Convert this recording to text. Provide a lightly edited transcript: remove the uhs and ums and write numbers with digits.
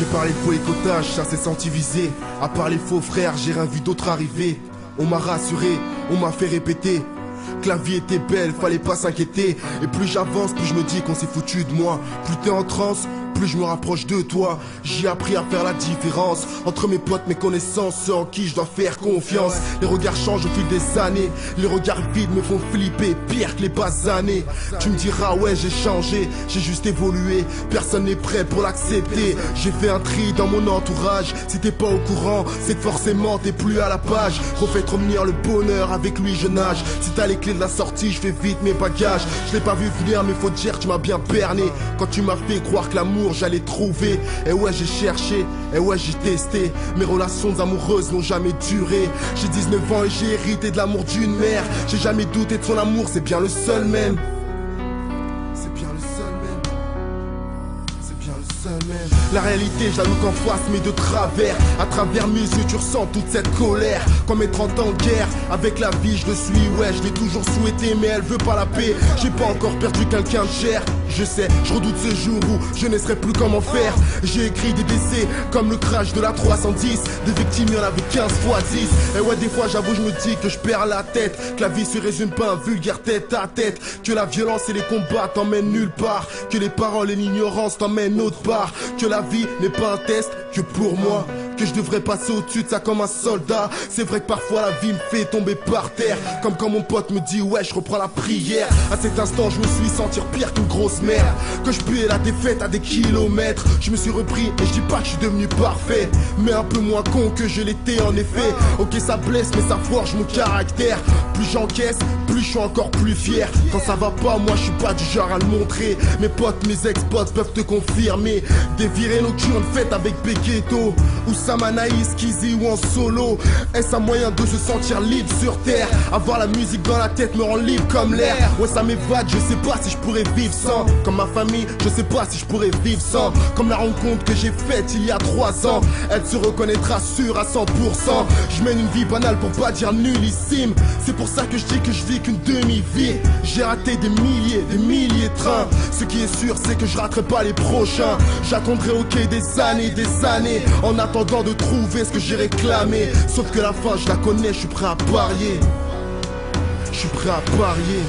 J'ai parlé de faux écotage, ça s'est senti visé. À part les faux frères, j'ai rien vu d'autre arriver. On m'a rassuré, on m'a fait répéter que la vie était belle, fallait pas s'inquiéter. Et plus j'avance, plus je me dis qu'on s'est foutu de moi. Plus t'es en transe, plus je me rapproche de toi. J'ai appris à faire la différence entre mes potes, mes connaissances, ceux en qui je dois faire confiance. Les regards changent au fil des années, les regards vides me font flipper, pire que les basses années. Tu me diras ouais j'ai changé, j'ai juste évolué, personne n'est prêt pour l'accepter. J'ai fait un tri dans mon entourage, si t'es pas au courant, c'est que forcément t'es plus à la page. Refais revenir le bonheur, avec lui je nage. Si t'as les clés de la sortie, je fais vite mes bagages. Je l'ai pas vu venir mais faut te dire que tu m'as bien berné. Quand tu m'as fait croire que l'amour j'allais trouver. Et ouais j'ai cherché, et ouais j'ai testé. Mes relations amoureuses n'ont jamais duré. J'ai 19 ans et j'ai hérité de l'amour d'une mère. J'ai jamais douté de son amour, c'est bien le seul même. C'est bien le seul même. C'est bien le seul même. La réalité je la look en face mais de travers. À travers mes yeux tu ressens toute cette colère. Comme mes 30 ans de guerre, avec la vie je le suis. Ouais je l'ai toujours souhaité mais elle veut pas la paix. J'ai pas encore perdu quelqu'un de cher. Je sais, je redoute ce jour où je ne saurais plus comment faire. J'ai écrit des décès comme le crash de la 310. Des victimes y'en avait 15 fois 10. Et ouais des fois j'avoue je me dis que je perds la tête. Que la vie se résume pas à un vulgaire tête à tête. Que la violence et les combats t'emmènent nulle part. Que les paroles et l'ignorance t'emmènent autre part. Que la vie n'est pas un test que pour moi. Que je devrais passer au-dessus de ça comme un soldat. C'est vrai que parfois la vie me fait tomber par terre. Comme quand mon pote me dit ouais je reprends la prière. À cet instant je me suis sentir pire qu'une grosse merde. Que je puais la défaite à des kilomètres. Je me suis repris et je dis pas que je suis devenu parfait, mais un peu moins con que je l'étais en effet. Ok ça blesse mais ça forge mon caractère. Plus j'encaisse, plus je suis encore plus fier. Quand ça va pas moi je suis pas du genre à le montrer. Mes potes, mes ex-potes peuvent te confirmer. Des virées nocturnes faites avec Beketo ou Samanaïs, Kizzy ou en solo. Est-ce un moyen de se sentir libre sur terre? Avoir la musique dans la tête me rend libre comme l'air. Ouais ça m'évade, je sais pas si je pourrais vivre sans. Comme ma famille, je sais pas si je pourrais vivre sans. Comme la rencontre que j'ai faite il y a 3 ans, elle se reconnaîtra sûre à 100%. Je mène une vie banale pour pas dire nullissime. C'est pour ça que je dis que je vis qu'une demi-vie. J'ai raté des milliers de trains. Ce qui est sûr c'est que je raterai pas les prochains. J'attendrai au quai des années en attendant de trouver ce que j'ai réclamé. Sauf que la fin je la connais, je suis prêt à parier. Je suis prêt à parier.